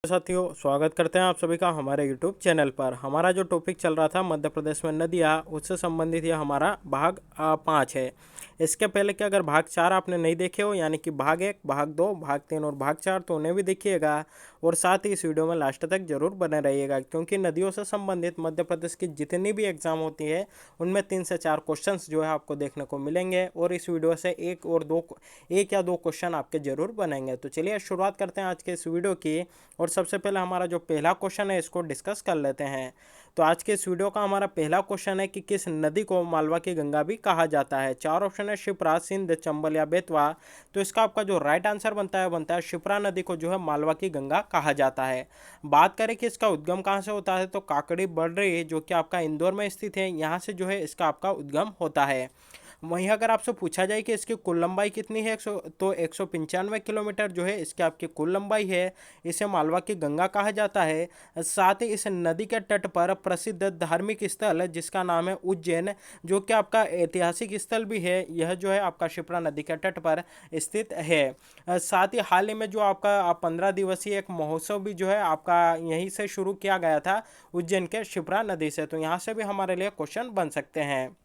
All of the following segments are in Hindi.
साथियों, स्वागत करते हैं आप सभी का हमारे YouTube चैनल पर। हमारा जो टॉपिक चल रहा था मध्य प्रदेश में नदियाँ, उससे संबंधित ये हमारा भाग 5 है। इसके पहले कि अगर भाग 4 आपने नहीं देखे हो, यानी कि भाग 1, भाग 2, भाग 3 और भाग 4, तो उन्हें भी देखिएगा और साथ ही इस वीडियो में लास्ट तक जरूर बने रहिएगा, क्योंकि नदियों से संबंधित मध्य प्रदेश की जितनी भी एग्जाम होती है उनमें 3 से 4 क्वेश्चंस जो है आपको देखने को मिलेंगे और इस वीडियो से एक या दो क्वेश्चन आपके जरूर बनेंगे। तो चलिए शुरुआत करते हैं आज के इस वीडियो की। और सबसे पहले हमारा जो पहला क्वेश्चन है इसको डिस्कस कर लेते हैं। तो आज के इस वीडियो का हमारा पहला क्वेश्चन है कि किस नदी को मालवा की गंगा भी कहा जाता है। 4 ऑप्शन है, शिप्रा, सिंध, चंबल या बेतवा। तो इसका आपका जो राइट आंसर बनता है शिप्रा नदी को जो है मालवा की गंगा कहा जाता है। बात करें कि इसका उद्गम कहाँ से होता है, तो काकड़ी बर्री जो कि आपका इंदौर में स्थित है, यहाँ से जो है इसका आपका उद्गम होता है। वहीं अगर आपसे पूछा जाए कि इसकी कुल लंबाई कितनी है, 195 किलोमीटर जो है इसकी आपकी कुल लंबाई है। इसे मालवा की गंगा कहा जाता है। साथ ही इस नदी के तट पर प्रसिद्ध धार्मिक स्थल जिसका नाम है उज्जैन, जो कि आपका ऐतिहासिक स्थल भी है, यह जो है आपका शिप्रा नदी के तट पर स्थित है। साथ ही हाल ही में जो आपका 15 दिवसीय एक महोत्सव भी जो है आपका यहीं से शुरू किया गया था, उज्जैन के शिप्रा नदी से। तो यहाँ से भी हमारे लिए क्वेश्चन बन सकते हैं।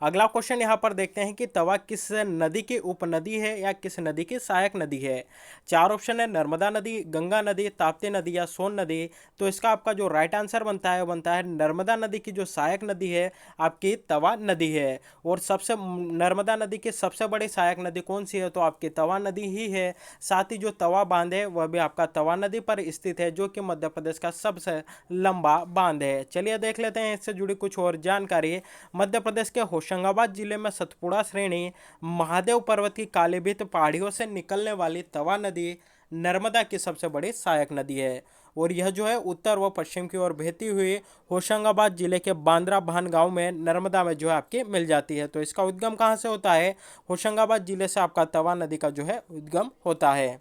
अगला क्वेश्चन यहाँ पर देखते हैं कि तवा किस नदी की उपनदी है या किस नदी की सहायक नदी है। 4 ऑप्शन है, नर्मदा नदी, गंगा नदी, ताप्ती नदी या सोन नदी। तो इसका आपका जो राइट आंसर बनता है नर्मदा नदी की जो सहायक नदी है आपकी तवा नदी है। और सबसे नर्मदा नदी की सबसे बड़ी सहायक नदी कौन सी है, तो आपकी तवा नदी ही है। साथ ही जो तवा बांध है वह भी आपका तवा नदी पर स्थित है, जो कि मध्य प्रदेश का सबसे लंबा बांध है। चलिए देख लेते हैं इससे जुड़ी कुछ और जानकारी। मध्य प्रदेश के होशंगाबाद जिले में सतपुड़ा श्रेणी महादेव पर्वत की कालीभीत पहाड़ियों से निकलने वाली तवा नदी नर्मदा की सबसे बड़ी सहायक नदी है। और यह जो है उत्तर व पश्चिम की ओर बहती हुई होशंगाबाद जिले के बांद्रा भान गांव में नर्मदा में जो है आपकी मिल जाती है। तो इसका उद्गम कहाँ से होता है, होशंगाबाद जिले से आपका तवा नदी का जो है उद्गम होता है।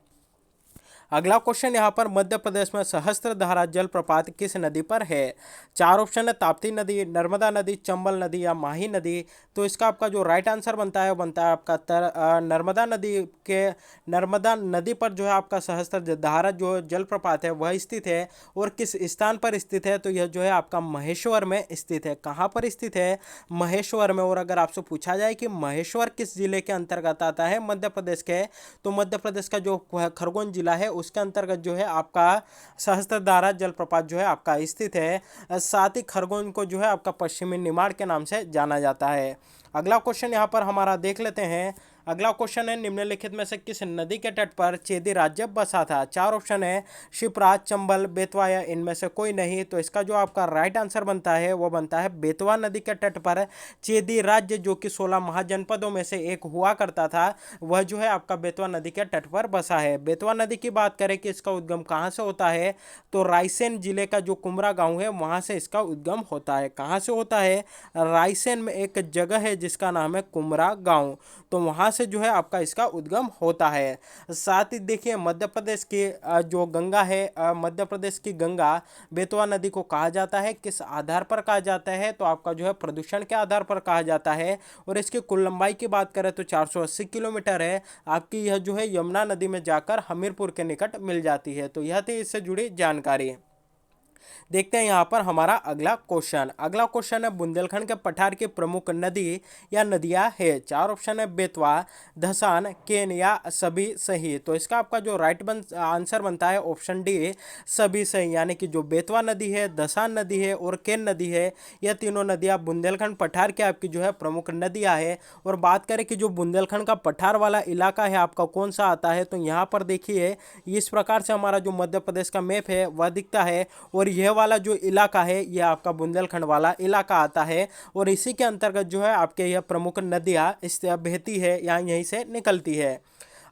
अगला क्वेश्चन यहाँ पर मध्य प्रदेश में सहस्त्रधारा जलप्रपात किस नदी पर है। 4 ऑप्शन है, ताप्ती नदी, नर्मदा नदी, चंबल नदी या माही नदी। तो इसका आपका जो राइट आंसर बनता है आपका नर्मदा नदी के नर्मदा नदी पर जो है आपका सहस्त्रधारा जो जलप्रपात है वह स्थित है। और किस स्थान पर स्थित है, तो यह जो है आपका महेश्वर में स्थित है। कहाँ पर स्थित है, महेश्वर में। और अगर आपसे पूछा जाए कि महेश्वर किस जिले के अंतर्गत आता है मध्य प्रदेश के, तो मध्य प्रदेश का जो खरगोन जिला है उसके अंतर्गत जो है आपका सहस्त्रधारा जलप्रपात जो है आपका स्थित है। साथ ही खरगोन को जो है आपका पश्चिमी निमाड़ के नाम से जाना जाता है। अगला क्वेश्चन यहाँ पर हमारा देख लेते हैं। अगला क्वेश्चन है, निम्नलिखित में से किस नदी के तट पर चेदी राज्य बसा था। 4 ऑप्शन है, शिप्रा, चंबल, बेतवा या इनमें से कोई नहीं। तो इसका जो आपका राइट आंसर बनता है वो बनता है बेतवा नदी के तट पर चेदी राज्य, जो कि 16 महाजनपदों में से एक हुआ करता था, वह जो है आपका बेतवा नदी के तट पर बसा है। बेतवा नदी की बात करें कि इसका उद्गम कहाँ से होता है, तो रायसेन जिले का जो कुमरा गांव है वहां से इसका उद्गम होता है। कहाँ से होता है, रायसेन में एक जगह है जिसका नाम है कुमरा गांव, तो वहां से जो है आपका इसका उद्गम होता है। साथ ही देखिए मध्य प्रदेश की जो गंगा है, मध्य प्रदेश की गंगा बेतवा नदी को कहा जाता है, किस आधार पर कहा जाता है, तो आपका जो है प्रदूषण के आधार पर कहा जाता है। और इसकी कुल लंबाई की बात करें तो 480 किलोमीटर है। आपकी यह जो है यमुना नदी में जाकर हमीरपुर के निकट मिल जाती है। तो यह थी इससे जुड़ी जानकारी। देखते हैं यहाँ पर हमारा अगला क्वेश्चन। अगला क्वेश्चन है, बुंदेलखंड के पठार की प्रमुख नदी या नदियाँ है। 4 ऑप्शन है, बेतवा, धसान, केन या सभी सही। तो इसका आपका जो आंसर बनता है ऑप्शन डी, सभी सही। यानी कि जो बेतवा नदी है, धसान नदी है और केन नदी है, यह तीनों नदियाँ बुंदेलखंड पठार की आपकी जो है प्रमुख नदियाँ है। और बात करें कि जो बुंदेलखंड का पठार वाला इलाका है आपका कौन सा आता है, तो यहाँ पर देखिए इस प्रकार से हमारा जो मध्य प्रदेश का मैप है वह दिखता है। और यह वाला जो इलाका है यह आपका बुंदेलखंड वाला इलाका आता है। और इसी के अंतर्गत जो है आपके यह प्रमुख नदियाँ इस बहती है या यहीं से निकलती है।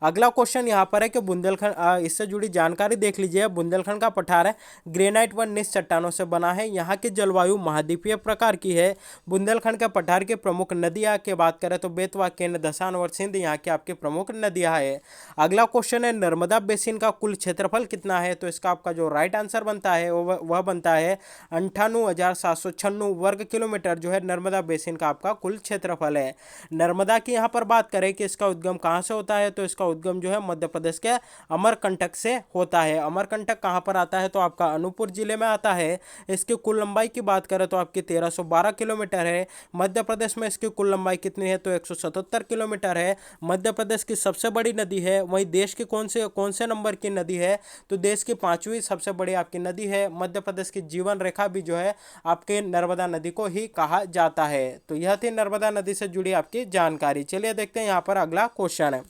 अगला क्वेश्चन यहाँ पर है कि बुंदेलखंड, इससे जुड़ी जानकारी देख लीजिए। बुंदेलखंड का पठार ग्रेनाइट व निस चट्टानों से बना है। यहाँ की जलवायु महाद्वीपीय प्रकार की है। बुंदेलखंड के पठार की प्रमुख नदियाँ की बात करें तो बेतवा, केन, धसान और सिंध यहाँ की आपकी प्रमुख नदियाँ है। अगला क्वेश्चन है, नर्मदा बेसिन का कुल क्षेत्रफल कितना है। तो इसका आपका जो राइट आंसर बनता है वह बनता है 98,796 वर्ग किलोमीटर जो है नर्मदा बेसिन का आपका कुल क्षेत्रफल है। नर्मदा की यहाँ पर बात करें कि इसका उद्गम कहाँ से होता है, तो इसका उद्गम जो है मध्य प्रदेश के अमरकंटक से होता है। अमरकंटक कहाँ पर आता है, तो आपका अनूपपुर जिले में आता है। इसकी कुल लंबाई की बात करें तो आपकी 1312 किलोमीटर है। मध्य प्रदेश में इसकी कुल लंबाई कितनी है, तो 177 किलोमीटर है। मध्य प्रदेश की सबसे बड़ी नदी है। वहीं देश की कौन से नंबर की नदी है, तो देश की 5वीं सबसे बड़ी आपकी नदी है। मध्य प्रदेश की जीवन रेखा भी जो है आपके नर्मदा नदी को ही कहा जाता है। तो यह थी नर्मदा नदी से जुड़ी आपकी जानकारी। चलिए देखते हैं यहाँ पर अगला क्वेश्चन है।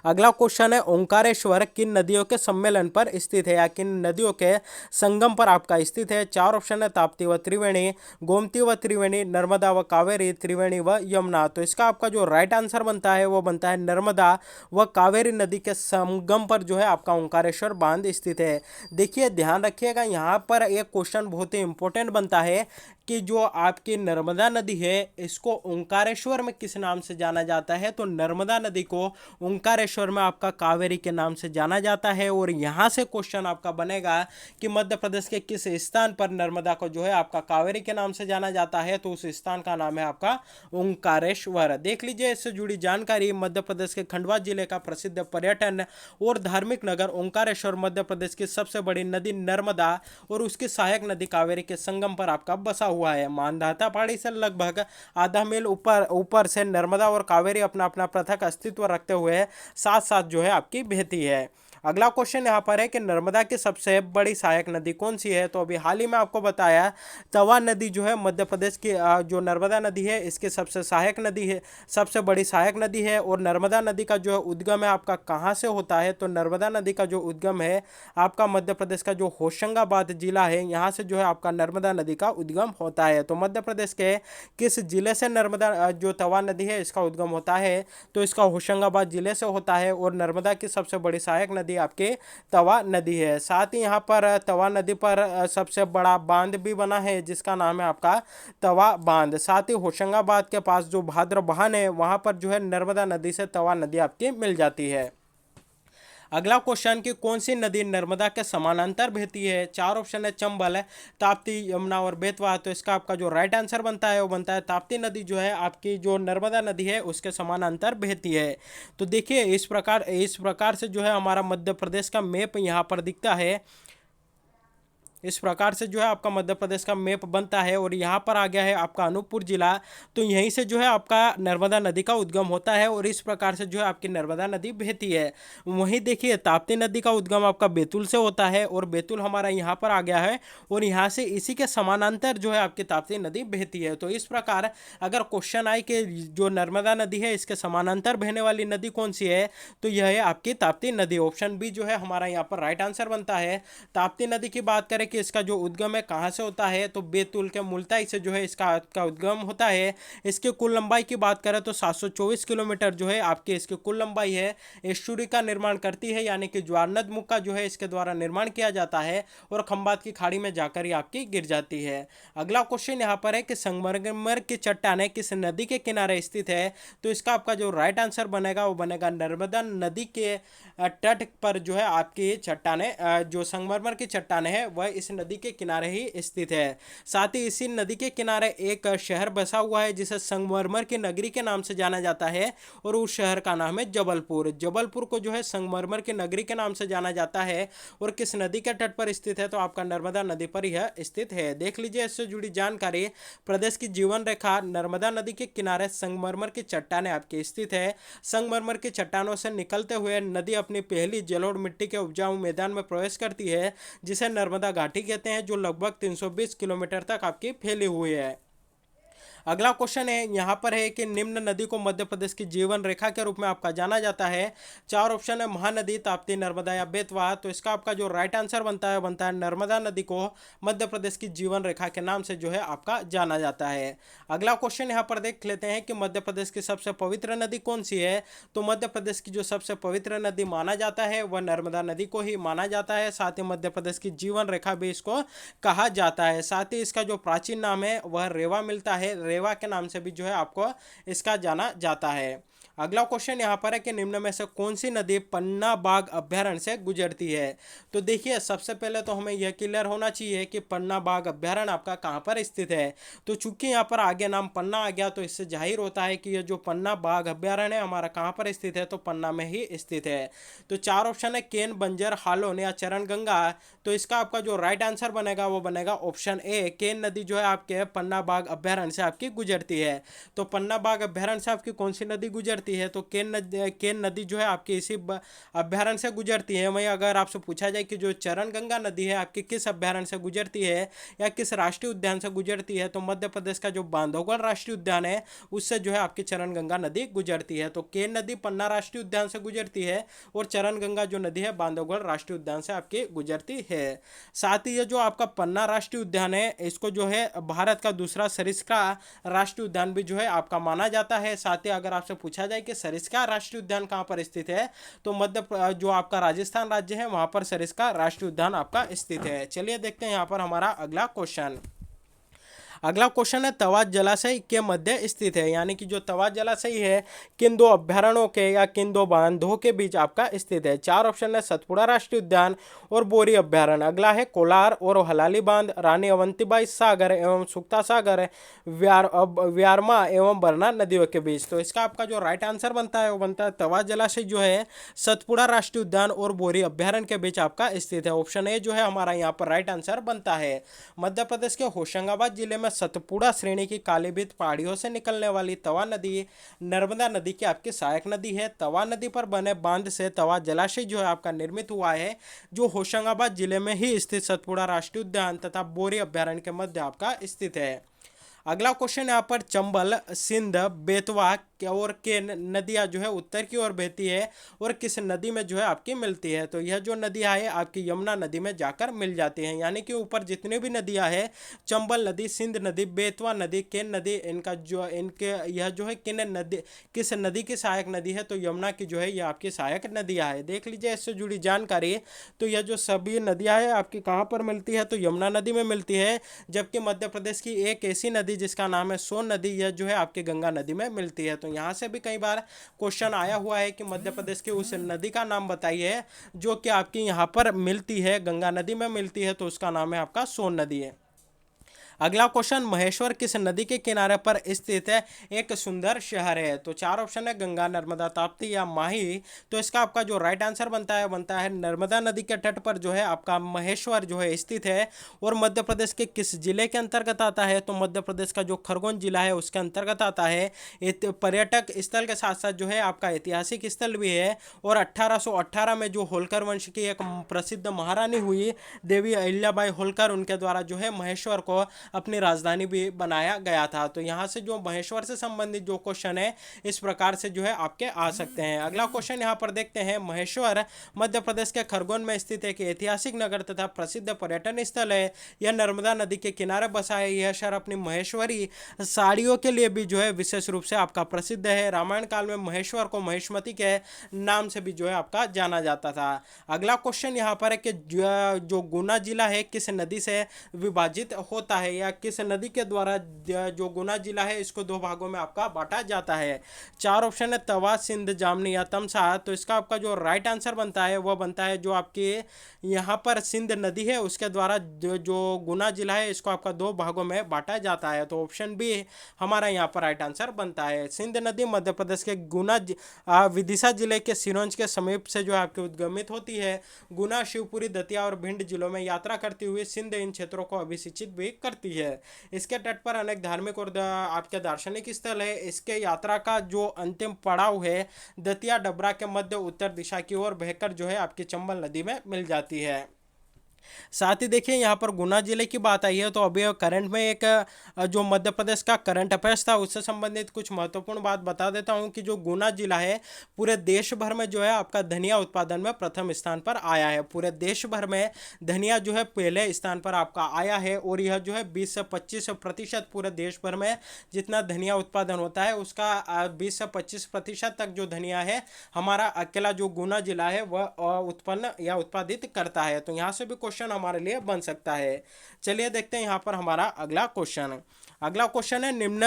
अगला क्वेश्चन है, ओंकारेश्वर किन नदियों के सम्मेलन पर स्थित है या किन नदियों के संगम पर आपका स्थित है। 4 ऑप्शन है, ताप्ती व त्रिवेणी, गोमती व त्रिवेणी, नर्मदा व कावेरी, त्रिवेणी व यमुना। तो इसका आपका जो राइट आंसर बनता है वो बनता है नर्मदा व कावेरी नदी के संगम पर जो है आपका ओंकारेश्वर बांध स्थित है। देखिए ध्यान रखिएगा, यहाँ पर एक क्वेश्चन बहुत ही इंपॉर्टेंट बनता है कि जो आपकी नर्मदा नदी है इसको ओंकारेश्वर में किस नाम से जाना जाता है, तो नर्मदा नदी को ओंकारेश्वर में आपका कावेरी के नाम से जाना जाता है। और यहाँ से क्वेश्चन आपका बनेगा कि मध्य प्रदेश के किस स्थान पर नर्मदा को जो है आपका कावेरी के नाम से जाना जाता है, तो उस स्थान का नाम है आपका ओंकारेश्वर। देख लीजिए इससे जुड़ी जानकारी। मध्य प्रदेश के खंडवा जिले का प्रसिद्ध पर्यटन और धार्मिक नगर ओंकारेश्वर मध्य प्रदेश की सबसे बड़ी नदी नर्मदा और उसकी सहायक नदी कावेरी के संगम पर आपका बसा हुआ है। मानधाता पहाड़ी से लगभग आधा मील ऊपर से नर्मदा और कावेरी अपना अपना पृथक अस्तित्व रखते हुए साथ साथ जो है आपकी बहती है। अगला क्वेश्चन यहाँ पर है कि नर्मदा की सबसे बड़ी सहायक नदी कौन सी है, तो अभी हाल ही में आपको बताया तवा नदी जो है मध्य प्रदेश की जो नर्मदा नदी है इसकी सबसे सहायक नदी है, सबसे बड़ी सहायक नदी है। और नर्मदा नदी का जो उद्गम है आपका कहाँ से होता है, तो नर्मदा नदी का जो उद्गम है आपका मध्य प्रदेश का जो होशंगाबाद जिला है यहाँ से जो है आपका नर्मदा नदी का उद्गम होता है। तो मध्य प्रदेश के किस जिले से नर्मदा जो तवा नदी है इसका उद्गम होता है, तो इसका होशंगाबाद जिले से होता है। और नर्मदा की सबसे बड़ी सहायक नदी आपके तवा नदी है। साथ ही यहाँ पर तवा नदी पर सबसे बड़ा बांध भी बना है जिसका नाम है आपका तवा बांध। साथ ही होशंगाबाद के पास जो भाद्र बहान है वहां पर जो है नर्मदा नदी से तवा नदी आपकी मिल जाती है। अगला क्वेश्चन कि कौन सी नदी नर्मदा के समानांतर बहती है। 4 ऑप्शन है, चंबल, ताप्ती, यमुना और बेतवा। तो इसका आपका जो राइट आंसर बनता है वो बनता है ताप्ती नदी जो है आपकी जो नर्मदा नदी है उसके समानांतर बहती है। तो देखिए इस प्रकार से जो है हमारा मध्य प्रदेश का मैप यहाँ पर दिखता है। इस प्रकार से जो है आपका मध्य प्रदेश का मैप बनता है और यहाँ पर आ गया है आपका अनूपपुर जिला। तो यहीं से जो है आपका नर्मदा नदी का उद्गम होता है और इस प्रकार से जो है आपकी नर्मदा नदी बहती है। वहीं देखिए ताप्ती नदी का उद्गम आपका बैतूल से होता है और बैतूल हमारा यहाँ पर आ गया है और यहाँ से इसी के समानांतर जो है आपकी ताप्ती नदी बहती है। तो इस प्रकार अगर क्वेश्चन आए कि जो नर्मदा नदी है इसके समानांतर बहने वाली नदी कौन सी है, तो यह है आपकी ताप्ती नदी। ऑप्शन बी जो है हमारा यहाँ पर राइट आंसर बनता है। ताप्ती नदी की बात करें कि इसका जो उद्गम है कहाँ से होता है, तो बैतूल के मुल्ताई से जो है इसका उद्गम होता है। इसकी कुल लंबाई की बात करें तो 724 किलोमीटर जो है आपकी इसकी कुल लंबाई है। एस्चुरी का निर्माण करती है यानी कि ज्वारनद मुख का जो है इसके द्वारा निर्माण किया जाता है और खंबात की खाड़ी में जाकर ही आपकी गिर जाती है। अगला क्वेश्चन यहाँ पर है कि संगमरमर की चट्टानें किस नदी के किनारे स्थित है, तो इसका आपका जो राइट आंसर बनेगा वो बनेगा नर्मदा नदी के तट पर जो है आपकी चट्टानें जो संगमरमर की चट्टानें है वह इस नदी के किनारे ही स्थित है। साथ ही इसी नदी के किनारे एक शहर बसा हुआ है जिसे संगमरमर की नगरी के नाम से जाना जाता है और उस शहर का नाम है जबलपुर। जबलपुर को जो है संगमरमर की नगरी के नाम से जाना जाता है और किस नदी के तट पर स्थित है, तो आपका नर्मदा नदी पर यह स्थित है। देख लीजिए इससे जुड़ी जानकारी। प्रदेश की जीवन रेखा नर्मदा नदी के किनारे संगमरमर की चट्टानें आपकी स्थित है। संगमरमर की चट्टानों से निकलते हुए नदी अपनी पहली जलोढ़ मिट्टी के उपजाऊ मैदान में प्रवेश करती है जिसे नर्मदा घाटी कहते हैं, जो लगभग 320 किलोमीटर तक आपकी फैली हुई है। अगला क्वेश्चन है यहाँ पर है कि निम्न नदी को मध्य प्रदेश की जीवन रेखा के रूप में आपका जाना जाता है। 4 ऑप्शन है, महानदी, ताप्ती, नर्मदा या बेतवा। तो इसका आपका जो राइट आंसर बनता है नर्मदा नदी को मध्य प्रदेश की जीवन रेखा के नाम से जो है आपका जाना जाता है। अगला क्वेश्चन यहाँ पर देख लेते हैं कि मध्य प्रदेश की सबसे पवित्र नदी कौन सी है, तो मध्य प्रदेश की जो सबसे पवित्र नदी माना जाता है वह नर्मदा नदी को ही माना जाता है। साथ ही मध्य प्रदेश की जीवन रेखा भी इसको कहा जाता है। साथ ही इसका जो प्राचीन नाम है वह रेवा मिलता है। रेवा के नाम से भी जो है आपको इसका जाना जाता है। अगला क्वेश्चन यहाँ पर है कि निम्न में से कौन सी नदी पन्ना बाघ अभ्यारण्य से गुजरती है। तो देखिए सबसे पहले तो हमें यह क्लियर होना चाहिए कि पन्ना बाघ अभ्यारण्य आपका कहाँ पर स्थित है। तो चूंकि यहाँ पर आगे नाम पन्ना आ गया तो इससे जाहिर होता है कि यह जो पन्ना बाघ अभ्यारण्य है हमारा कहाँ पर स्थित है, तो पन्ना में ही स्थित है। तो चार ऑप्शन है केन, बंजर, हालोन या चरणगंगा। तो इसका आपका जो राइट आंसर बनेगा वो बनेगा ऑप्शन ए, केन नदी जो है आपके पन्ना बाघ अभ्यारण्य से आपकी गुजरती है। तो पन्ना बाघ अभ्यारण्य से आपकी कौन सी नदी गुजरती है, तो केन नदी जो है आपकी इसी अभ्यारण्य से गुजरती है। वहीं अगर आपसे पूछा जाए कि जो चरणगंगा नदी है आपकी किस अभ्यारण्य से गुजरती है या किस राष्ट्रीय उद्यान से गुजरती है, तो मध्य प्रदेश का जो बांधवगढ़ राष्ट्रीय उद्यान है उससे जो है आपकी चरणगंगा नदी गुजरती है। तो केन नदी पन्ना राष्ट्रीय उद्यान से गुजरती है और चरणगंगा जो नदी है बांधवगढ़ राष्ट्रीय उद्यान से आपकी गुजरती है। साथ ही ये जो आपका पन्ना राष्ट्रीय उद्यान है इसको जो है भारत का दूसरा सरिस्का राष्ट्रीय उद्यान भी जो है आपका माना जाता है। साथ ही अगर आपसे पूछा जाए कि सरिस्का राष्ट्रीय उद्यान कहाँ पर स्थित है, तो जो आपका राजस्थान राज्य है वहां पर सरिस्का राष्ट्रीय उद्यान आपका स्थित है। चलिए देखते हैं यहाँ पर हमारा अगला क्वेश्चन। अगला क्वेश्चन है तवा जलाशय के मध्य स्थित है, यानी कि जो तवा जलाशय है किन दो अभ्यारण्यों के या किन दो बांधों के बीच आपका स्थित है। चार ऑप्शन है सतपुड़ा राष्ट्रीय उद्यान और बोरी अभ्यारण्य। अगला है कोलार और हलाली बांध, रानी अवंतीबाई सागर एवं सुक्ता सागर, व्यारमा एवं बरना नदियों के बीच। तो इसका आपका जो राइट आंसर बनता है वो बनता है तवा जलाशय जो है सतपुड़ा राष्ट्रीय उद्यान और बोरी अभ्यारण्य के बीच आपका स्थित है। ऑप्शन ए जो है हमारा यहाँ पर राइट आंसर बनता है। मध्य प्रदेश के होशंगाबाद जिले में सतपुड़ा श्रेणी की कालीभीत पहाड़ियों से निकलने वाली तवा नदी नर्मदा नदी की आपकी सहायक नदी है। तवा नदी पर बने बांध से तवा जलाशय जो है आपका निर्मित हुआ है, जो होशंगाबाद जिले में ही स्थित सतपुड़ा राष्ट्रीय उद्यान तथा बोरी अभ्यारण्य के मध्य आपका स्थित है। अगला क्वेश्चन यहाँ पर चंबल, सिंध, बेतवा और के नदियाँ जो है उत्तर की ओर बहती है और किस नदी में जो है आपकी मिलती है। तो यह जो नदियाँ है आपकी यमुना नदी में जाकर मिल जाती हैं, यानी कि ऊपर जितनी भी नदियाँ हैं चंबल नदी, सिंध नदी, बेतवा नदी, केन नदी, इनके यह जो है किस नदी की सहायक नदी है, तो यमुना की जो है यह आपकी सहायक नदियाँ है। देख लीजिए इससे जुड़ी जानकारी। तो यह जो सभी नदियाँ है आपकी कहाँ पर मिलती है, तो यमुना नदी में मिलती है। जबकि मध्य प्रदेश की एक ऐसी नदी जिसका नाम है सोन नदी, यह जो है आपकी गंगा नदी में मिलती है। तो यहाँ से भी कई बार क्वेश्चन आया हुआ है कि मध्य प्रदेश की उस नदी का नाम बताइए जो कि आपकी यहाँ पर मिलती है, गंगा नदी में मिलती है, तो उसका नाम है आपका सोन नदी है। अगला क्वेश्चन महेश्वर किस नदी के किनारे पर स्थित है एक सुंदर शहर है। तो चार ऑप्शन है गंगा, नर्मदा, ताप्ती या माही। तो इसका आपका जो राइट आंसर बनता है नर्मदा नदी के तट पर जो है आपका महेश्वर जो है स्थित है। और मध्य प्रदेश के किस जिले के अंतर्गत आता है, तो मध्य प्रदेश का जो खरगोन जिला है उसके अंतर्गत आता है। पर्यटक स्थल के साथ साथ जो है आपका ऐतिहासिक स्थल भी है। और 1818 में जो होलकर वंश की एक प्रसिद्ध महारानी हुई देवी अहिल्याबाई होलकर, उनके द्वारा जो है महेश्वर को अपनी राजधानी भी बनाया गया था। तो यहाँ से जो महेश्वर से संबंधित जो क्वेश्चन है इस प्रकार से जो है आपके आ सकते हैं। अगला क्वेश्चन यहाँ पर देखते हैं महेश्वर मध्य प्रदेश के खरगोन में स्थित एक ऐतिहासिक नगर तथा प्रसिद्ध पर्यटन स्थल है। यह नर्मदा नदी के किनारे बसा है। यह शहर अपनी महेश्वरी साड़ियों के लिए भी जो है विशेष रूप से आपका प्रसिद्ध है। रामायण काल में महेश्वर को महेशमती के नाम से भी जो है आपका जाना जाता था। अगला क्वेश्चन यहाँ पर है कि जो गुना जिला है किस नदी से विभाजित होता है, या किस नदी के द्वारा जो गुना जिला है इसको दो भागों में आपका बांटा जाता है। चार ऑप्शन है तवा, सिंध, जामनी या तमसा। तो इसका आपका जो राइट आंसर बनता है वह बनता है जो आपके यहाँ पर सिंध नदी है उसके द्वारा जो गुना जिला है इसको आपका दो भागों में बांटा जाता है। तो ऑप्शन बी हमारा यहाँ पर राइट आंसर बनता है। सिंध नदी मध्य प्रदेश के विदिशा जिले के सिरोंज के समीप से जो आपकी उद्गमित होती है। गुना, शिवपुरी, दतिया और भिंड जिलों में यात्रा करती हुई सिंध इन क्षेत्रों को अभिसिंचित भी करती है। इसके तट पर अनेक धार्मिक और आपके दार्शनिक स्थल है। इसके यात्रा का जो अंतिम पड़ाव है दतिया डबरा के मध्य उत्तर दिशा की ओर बहकर जो है आपकी चंबल नदी में मिल जाती है। साथ ही देखिए यहाँ पर गुना जिले की बात आई है तो अभी करंट में एक जो मध्य प्रदेश का करंट अफेयर्स था उससे संबंधित कुछ महत्वपूर्ण बात बता देता हूँ कि जो गुना जिला है पूरे देश भर में जो है आपका धनिया उत्पादन में प्रथम स्थान पर आया है। पूरे देश भर में धनिया जो है पहले स्थान पर आपका आया है और यह जो है 20 से 25% पूरे देश भर में जितना धनिया उत्पादन होता है उसका 20 से 25% तक जो धनिया है हमारा अकेला जो गुना जिला है वह उत्पन्न या उत्पादित करता है। तो यहाँ से भी क्वेश्चन क्वेश्चन हमारे लिए बन सकता है। चलिए देखते हैं यहाँ पर हमारा अगला क्वेश्चन। अगला क्वेश्चन है, निम्न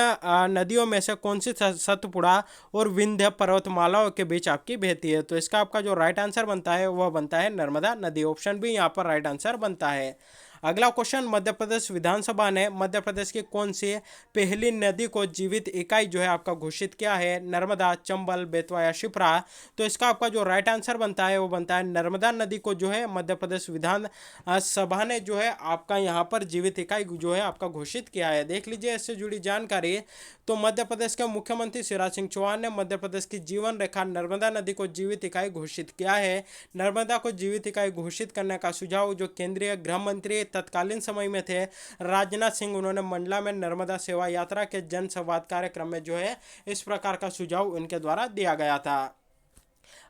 नदियों में से कौन सी सतपुड़ा और विंध्य पर्वतमालाओं के बीच आपकी बहती है? तो इसका आपका जो राइट आंसर बनता है वह बनता है नर्मदा नदी। ऑप्शन बी यहाँ पर राइट आंसर बनता है। अगला क्वेश्चन, मध्य प्रदेश विधानसभा ने मध्य प्रदेश की कौन सी पहली नदी को जीवित इकाई जो है आपका घोषित किया है? नर्मदा, चंबल, बेतवा या शिप्रा? तो इसका आपका जो राइट आंसर बनता है वो बनता है नर्मदा नदी को जो है मध्य प्रदेश विधान सभा ने जो है आपका यहाँ पर जीवित इकाई जो है आपका घोषित किया है। देख लीजिए इससे जुड़ी जानकारी। तो मध्य प्रदेश के मुख्यमंत्री शिवराज सिंह चौहान ने मध्य प्रदेश की जीवन रेखा नर्मदा नदी को जीवित इकाई घोषित किया है। नर्मदा को जीवित इकाई घोषित करने का सुझाव जो केंद्रीय गृह मंत्री तत्कालीन समय में थे राजनाथ सिंह, उन्होंने मंडला में नर्मदा सेवा यात्रा के जन संवाद कार्यक्रम में जो है इस प्रकार का सुझाव उनके द्वारा दिया गया था।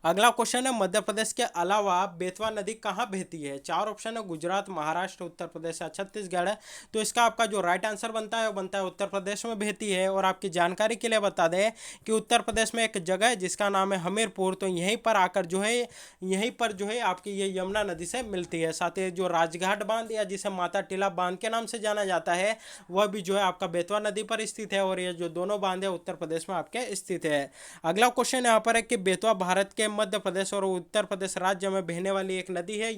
अगला क्वेश्चन है, मध्य प्रदेश के अलावा बेतवा नदी कहाँ बहती है? चार ऑप्शन है, गुजरात, महाराष्ट्र, उत्तर प्रदेश या छत्तीसगढ़। तो इसका आपका जो राइट आंसर बनता है वो बनता है उत्तर प्रदेश में बहती है। और आपकी जानकारी के लिए बता दें कि उत्तर प्रदेश में एक जगह है जिसका नाम है हमीरपुर। तो यहीं पर आकर जो है आपकी ये यमुना नदी से मिलती है। साथ ही जो राजघाट बांध या जिसे माता टीला बांध के नाम से जाना जाता है वह भी जो है आपका बेतवा नदी पर स्थित है। और ये जो दोनों बांध है उत्तर प्रदेश में आपके स्थित है। अगला क्वेश्चन यहाँ पर है कि बेतवा भारत के मध्य प्रदेश और उत्तर प्रदेश राज्य में बहने वाली एक नदी है।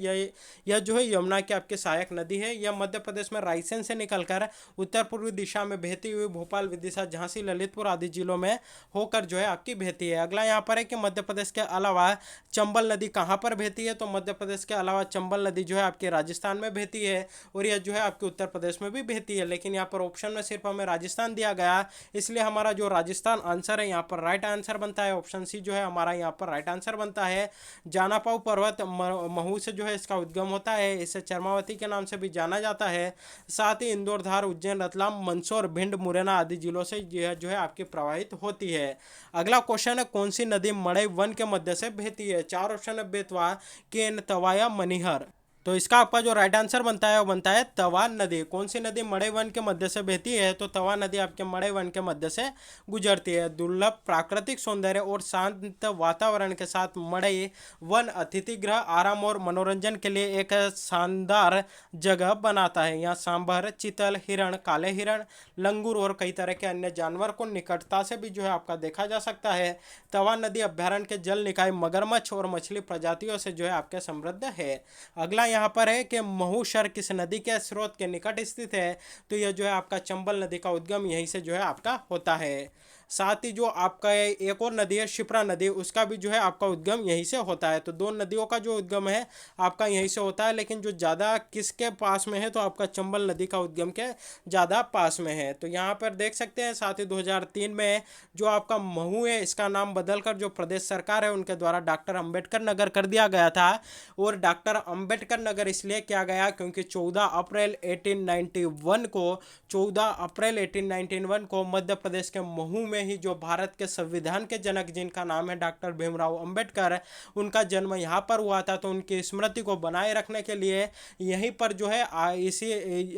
यह जो है यमुना की आपकी सहायक नदी है। यह मध्य प्रदेश में रायसेन से निकलकर उत्तर पूर्वी दिशा में बहती हुई भोपाल, विदिशा, झांसी, ललितपुर आदि जिलों में होकर जो है आपकी बहती है। अगला यहाँ पर है कि मध्य प्रदेश के अलावा चंबल नदी कहाँ पर बहती है? तो मध्य प्रदेश के अलावा चंबल नदी जो है आपके राजस्थान में बहती है और यह जो है आपके उत्तर प्रदेश में भी बहती है। लेकिन यहाँ पर ऑप्शन में सिर्फ हमें राजस्थान दिया गया, इसलिए हमारा जो राजस्थान आंसर है यहाँ पर राइट आंसर बनता है। ऑप्शन सी जो है हमारा यहाँ पर राइट आंसर बनता है। जानापाऊ पर्वत महू से जो है इसका उद्गम होता है। इसे चरमावती के नाम से भी जाना जाता है। साथ ही इंदौर, धार, उज्जैन, रतलाम, मंदसौर, भिंड, मुरैना आदि जिलों से यह जो है आपकी प्रवाहित होती है। अगला क्वेश्चन है, कौन सी नदी मड़ई वन के मध्य से बहती है? चार ऑप्शन है, बेतवा, केन, तवा या मनिहर। तो इसका आपका जो राइट आंसर बनता है वो बनता है तवा नदी। कौन सी नदी मड़ई वन के मध्य से बहती है? तो तवा नदी आपके मड़ई वन के मध्य से गुजरती है। दुर्लभ प्राकृतिक सौंदर्य और शांत वातावरण के साथ मड़ई वन अतिथि गृह, आराम और मनोरंजन के लिए एक शानदार जगह बनाता है। यहाँ सांभर, चीतल, हिरण, काले हिरण, लंगूर और कई तरह के अन्य जानवर को निकटता से भी जो है आपका देखा जा सकता है। तवा नदी अभ्यारण्य के जल निकाय मगरमच्छ और मछली प्रजातियों से जो है आपके समृद्ध है। अगला यहाँ पर है कि महूशर किस नदी के स्रोत के निकट स्थित है? तो यह जो है आपका चंबल नदी का उद्गम यहीं से जो है आपका होता है। साथ ही जो आपका एक और नदी है शिप्रा नदी, उसका भी जो है आपका उद्गम यहीं से होता है। तो दो नदियों का जो उद्गम है आपका यहीं से होता है। लेकिन जो ज़्यादा किसके पास में है? तो आपका चंबल नदी का उद्गम के ज़्यादा पास में है। तो यहाँ पर देख सकते हैं। साथ ही 2003 में जो आपका महू है इसका नाम बदलकर जो प्रदेश सरकार है उनके द्वारा डॉक्टर अंबेडकर नगर कर दिया गया था। और डॉक्टर अंबेडकर नगर इसलिए किया गया क्योंकि 14 अप्रैल 1891 को मध्य प्रदेश के महू में ही जो भारत के संविधान के जनक जिनका नाम है डॉक्टर भीमराव अंबेडकर, उनका जन्म यहाँ पर हुआ था। तो उनकी स्मृति को बनाए रखने के लिए यहीं पर जो है इसी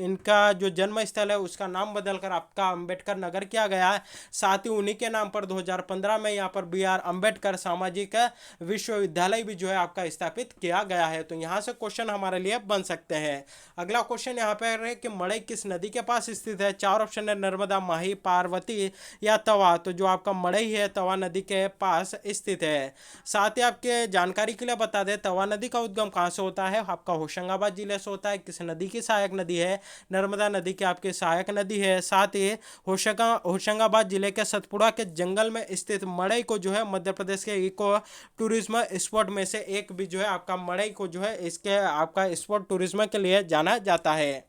इनका जो जन्म स्थल है उसका नाम बदलकर आपका अंबेडकर नगर किया गया। साथ ही उन्हीं के नाम पर 2015 में यहाँ पर BR अंबेडकर सामाजिक विश्वविद्यालय भी जो है आपका स्थापित किया गया है। तो यहाँ से क्वेश्चन हमारे लिए बन सकते हैं। अगला क्वेश्चन यहाँ पर है कि मड़ई किस नदी के पास स्थित है? चार ऑप्शन है, नर्मदा, माही, पार्वती या तवा। तो जो आपका मड़ई है तवा नदी के पास स्थित है। साथ ही आपके जानकारी के लिए बता दें तवा नदी का उद्गम कहाँ से होता है? आपका होशंगाबाद जिले से होता है। किस नदी की सहायक नदी है? नर्मदा नदी की आपकी सहायक नदी है। साथ ही होशंगाबाद जिले के सतपुड़ा के जंगल में स्थित मड़ई को जो है मध्य प्रदेश के इको टूरिज्म स्पॉट में से एक भी जो है आपका मड़ई को जो है इसके आपका स्पॉट टूरिज्म के लिए जाना जाता है।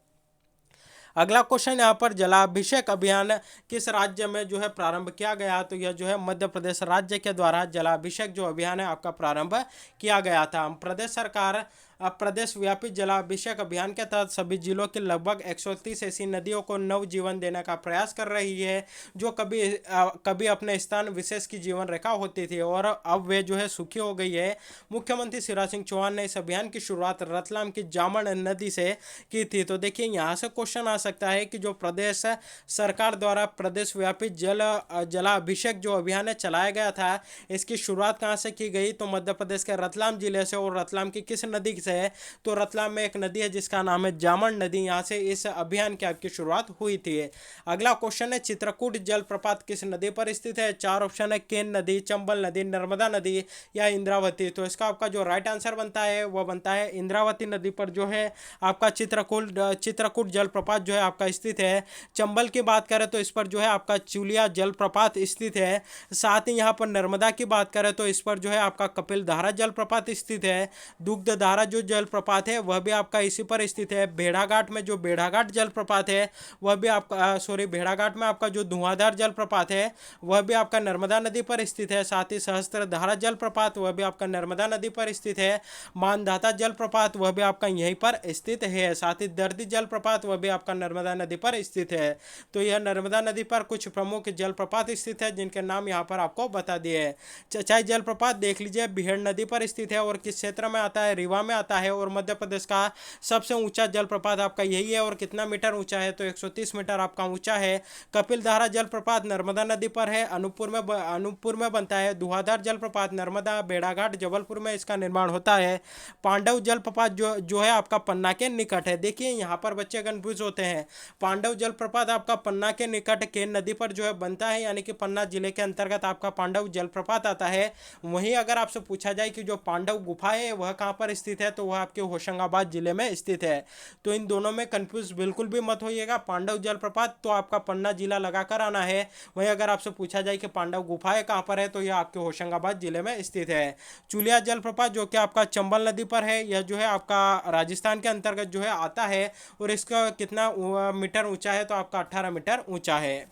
अगला क्वेश्चन यहाँ पर जलाभिषेक अभियान किस राज्य में जो है प्रारंभ किया गया? तो यह जो है मध्य प्रदेश राज्य के द्वारा जलाभिषेक जो अभियान है आपका प्रारंभ किया गया था। प्रदेश सरकार प्रदेश व्यापी जलाभिषेक अभियान के तहत सभी जिलों की लगभग 130 ऐसी नदियों को नव जीवन देने का प्रयास कर रही है जो कभी अपने स्थान विशेष की जीवन रेखा होती थी और अब वे जो है सूखी हो गई है। मुख्यमंत्री शिवराज सिंह चौहान ने इस अभियान की शुरुआत रतलाम की जामन नदी से की थी। तो देखिए यहाँ से क्वेश्चन आ सकता है कि जो प्रदेश सरकार द्वारा प्रदेश व्यापी जलाभिषेक जो अभियान चलाया गया था इसकी शुरुआत कहाँ से की गई? तो मध्य प्रदेश के रतलाम जिले से। और रतलाम की किस नदी है, तो रतलाम में एक नदी है जिसका नाम है जामन नदी, यहाँ से इस अभियान की आपकी शुरुआत हुई थी। अगला क्वेश्चन है चित्रकूट जलप्रपात किस नदी पर स्थित है? चार ऑप्शन है केन नदी, चंबल नदी, नर्मदा नदी या इंद्रावती। तो इसका आपका जो राइट आंसर बनता है वह बनता है इंद्रावती नदी पर जो है आपका चित्रकूट जलप्रपात जो है आपका स्थित है। चंबल की बात करें तो इस पर जो है आपका चुलिया जलप्रपात स्थित है। साथ ही यहाँ पर नर्मदा की बात करें तो इस पर जो है आपका कपिलधारा जलप्रपात स्थित है। दुग्धधारा जो जलप्रपात है वह भी आपका इसी पर स्थित है। भेड़ाघाट में जो भेड़ाघाट जलप्रपात है वह भी आपका भेड़ाघाट में आपका जो धुआंधार जलप्रपात है वह भी आपका नर्मदा नदी पर स्थित है। साथ ही सहस्त्रधारा जलप्रपात वह भी आपका नर्मदा नदी पर स्थित है। मानधाता जलप्रपात वह भी आपका यहीं पर स्थित है। साथ ही दर्दी जलप्रपात वह भी आपका नर्मदा नदी पर स्थित है। तो यह नर्मदा नदी पर कुछ प्रमुख जलप्रपात स्थित है जिनके नाम यहाँ पर आपको बता दिए हैं। चचाई जलप्रपात देख लीजिए बिहड़ नदी पर स्थित है और किस क्षेत्र में आता है? रीवा में आता है। और मध्य प्रदेश का सबसे ऊंचा जलप्रपात आपका यही है और कितना मीटर ऊंचा है? तो 130 मीटर आपका ऊंचा है। कपिलधारा जलप्रपात नर्मदा नदी पर है, अनूपपुर में बनता है। धुआंधार जलप्रपात नर्मदा भेड़ाघाट जबलपुर में इसका निर्माण होता है। पांडव जलप्रपात जो है आपका पन्ना के निकट है। देखिए यहाँ पर बच्चे कंफ्यूज होते हैं। पांडव जलप्रपात आपका पन्ना के निकट केन नदी पर जो है बनता है, यानी कि पन्ना जिले के अंतर्गत आपका पांडव जलप्रपात आता है। वहीं अगर आपसे पूछा जाए कि जो पांडव गुफा है वह कहाँ पर स्थित है, तो वह आपके होशंगाबाद जिले में स्थित है। तो इन दोनों में कंफ्यूज बिल्कुल भी मत होइएगा। पांडव जलप्रपात तो आपका पन्ना जिला लगाकर आना है। वहीं अगर आपसे पूछा जाए कि पांडव गुफाएं कहाँ पर है, तो यह आपके होशंगाबाद जिले में स्थित है। चुलिया जलप्रपात जो कि आपका चंबल नदी पर है, यह जो है आपका राजस्थान के अंतर्गत जो है आता है और इसका कितना मीटर ऊंचा है? तो आपका 18 मीटर ऊंचा है।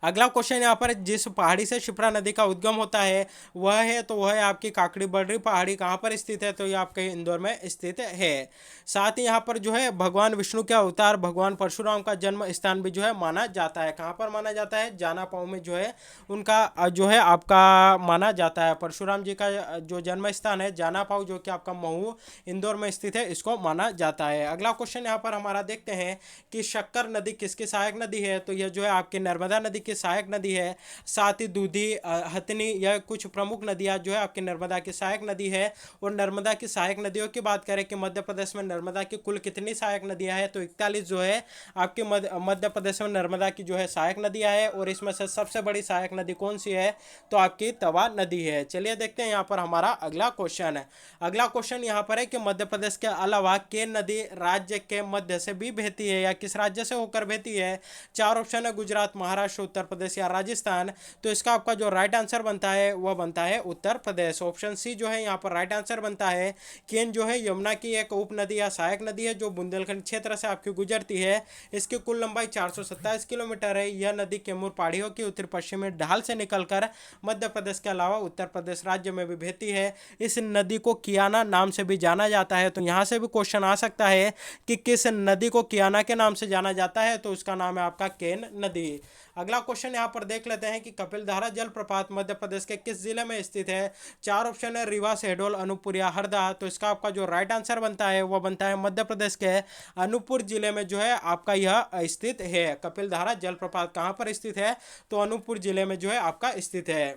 अगला क्वेश्चन यहाँ पर जिस पहाड़ी से शिप्रा नदी का उद्गम होता है वह है आपकी काकड़ी बर्री पहाड़ी कहाँ पर स्थित है? तो ये आपके इंदौर में स्थित है। साथ ही यहाँ पर जो है भगवान विष्णु के अवतार भगवान परशुराम का जन्म स्थान भी जो है माना जाता है। कहाँ पर माना जाता है? जानापाव में जो है उनका जो है आपका माना जाता है। परशुराम जी का जो जन्म स्थान है जानापाव जो कि आपका महू इंदौर में स्थित है, इसको माना जाता है। अगला क्वेश्चन यहाँ पर हमारा देखते हैं कि शक्कर नदी किसकी सहायक नदी है? तो यह जो है आपकी नर्मदा नदी की सहायक नदी है। साथ ही दूधी हथनी यह कुछ प्रमुख नदियां जो है आपकी नर्मदा की सहायक नदी है। और नर्मदा की सहायक नदियों की बात करें कि मध्य प्रदेश में नर्मदा की कुल कितनी सहायक नदियां हैं, तो 41 जो है आपकी मध्य प्रदेश में नर्मदा की जो है सहायक नदियां है। और इसमें से सबसे बड़ी सहायक नदी कौन सी है? तो आपकी तवा नदी है। चलिए देखते हैं यहाँ पर हमारा अगला क्वेश्चन है। अगला क्वेश्चन यहाँ पर है कि मध्य प्रदेश के अलावा केन नदी राज्य के मध्य से भी बहती है या किस राज्य से होकर बहती है? चार ऑप्शन है गुजरात, महाराष्ट्र, उत्तर प्रदेश या राजस्थान। तो इसका आपका जो राइट आंसर बनता है वह बनता है उत्तर प्रदेश। ऑप्शन सी जो है यहाँ पर राइट आंसर बनता है। केन जो है यमुना की एक उप नदी या सहायक नदी है जो बुंदेलखंड क्षेत्र से आपकी गुजरती है। इसकी कुल लंबाई 427 किलोमीटर है। यह नदी कैमूर पहाड़ियों की उत्तर पश्चिमी ढाल से निकलकर मध्य प्रदेश के अलावा उत्तर प्रदेश राज्य में भी बहती है। इस नदी को कियाना नाम से भी जाना जाता है। तो यहाँ से भी क्वेश्चन आ सकता है कि किस नदी को कियाना के नाम से जाना जाता है, तो उसका नाम है आपका केन नदी। अगला क्वेश्चन यहाँ पर देख लेते हैं कि कपिलधारा जलप्रपात मध्य प्रदेश के किस जिले में स्थित है? चार ऑप्शन है रीवा, शहडोल, अनूपपुर या हरदा। तो इसका आपका जो राइट आंसर बनता है वह बनता है मध्य प्रदेश के अनूपपुर जिले में जो है आपका यह स्थित है। कपिलधारा जलप्रपात कहाँ पर स्थित है? तो अनूपपुर जिले में जो है आपका स्थित है।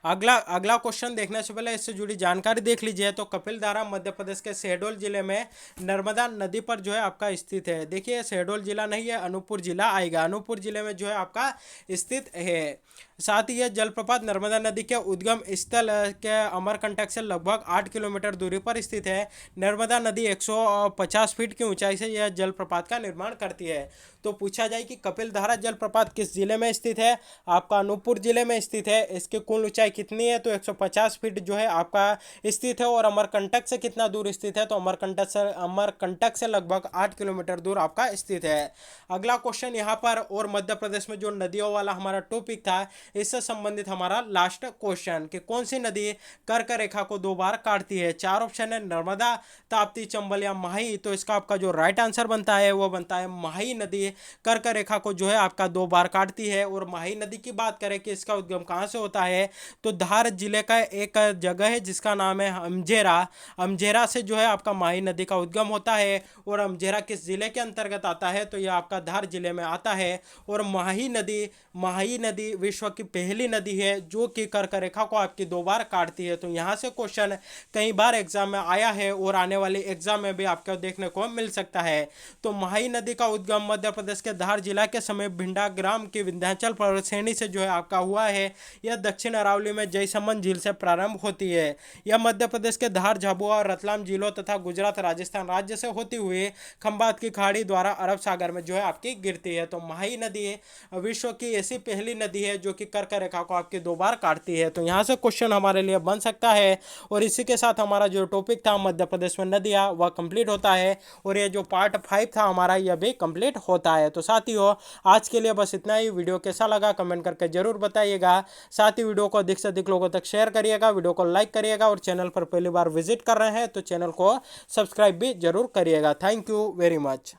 अगला क्वेश्चन देखने से पहले इससे जुड़ी जानकारी देख लीजिए। तो कपिलधारा मध्य प्रदेश के शहडोल जिले में नर्मदा नदी पर जो है आपका स्थित है। देखिए शहडोल जिला नहीं है, अनूपपुर जिला आएगा। अनूपपुर जिले में जो है आपका स्थित है। साथ ही यह जलप्रपात नर्मदा नदी के उद्गम स्थल के अमरकंटक से लगभग 8 किलोमीटर दूरी पर स्थित है। नर्मदा नदी 150 फीट की ऊंचाई से यह जलप्रपात का निर्माण करती है। तो पूछा जाए कि कपिलधारा जलप्रपात किस जिले में स्थित है? आपका अनूपपुर जिले में स्थित है। इसकी कुल ऊंचाई कितनी है? तो 150 फीट जो है आपका स्थित है। और अमरकंटक से कितना दूर स्थित है? तो अमरकंटक से लगभग 8 किलोमीटर दूर आपका स्थित है। अगला क्वेश्चन यहाँ पर, और मध्य प्रदेश में जो नदियों वाला हमारा टॉपिक था इससे संबंधित हमारा लास्ट क्वेश्चन कि कौन सी नदी कर्क रेखा को 2 बार काटती है? चार ऑप्शन है नर्मदा, ताप्ती, चंबल या माही। तो इसका आपका जो राइट आंसर बनता है वो बनता है माही नदी कर्क रेखा को जो है आपका 2 बार काटती है। और माही नदी की बात करें कि इसका उद्गम कहाँ से होता है, तो धार जिले का एक जगह है जिसका नाम है अमझेरा। अमझेरा से जो है आपका माही नदी का उद्गम होता है। और अमझेरा किस जिले के अंतर्गत आता है, तो यह आपका धार जिले में आता है। और माही नदी विश्व की पहली नदी है जो कि कर्क रेखा को आपकी 2 बार काटती है। तो यहाँ से क्वेश्चन कई बार एग्जाम में आया है और आने वाले एग्जाम में भी आपको देखने को मिल सकता है। तो माही नदी का उद्गम मध्य प्रदेश के धार जिला के समीप भिंडा ग्राम की विंध्याचल पर्वत श्रेणी से जो है आपका हुआ है। यह दक्षिण अरावली में जयसमंद झील से प्रारंभ होती है। यह मध्य प्रदेश के धार, झाबुआ और रतलाम जिलों तथा गुजरात, राजस्थान राज्य से होती हुई खंबात की खाड़ी द्वारा अरब सागर में जो है आपकी गिरती है। तो माही नदी विश्व की ऐसी पहली नदी है जो कि कर्क रेखा को आपकी 2 बार काटती है। तो यहाँ से क्वेश्चन हमारे लिए बन सकता है। और इसी के साथ हमारा जो टॉपिक था मध्य प्रदेश में नदियाँ, वह कंप्लीट होता है। और ये जो पार्ट 5 था हमारा, यह भी कंप्लीट होता है। तो साथियों, आज के लिए बस इतना ही। वीडियो कैसा लगा कमेंट करके जरूर बताइएगा। साथ ही वीडियो को अधिक से अधिक लोगों तक शेयर करिएगा, वीडियो को लाइक करिएगा और चैनल पर पहली बार विजिट कर रहे हैं तो चैनल को सब्सक्राइब भी जरूर करिएगा। Thank you very much.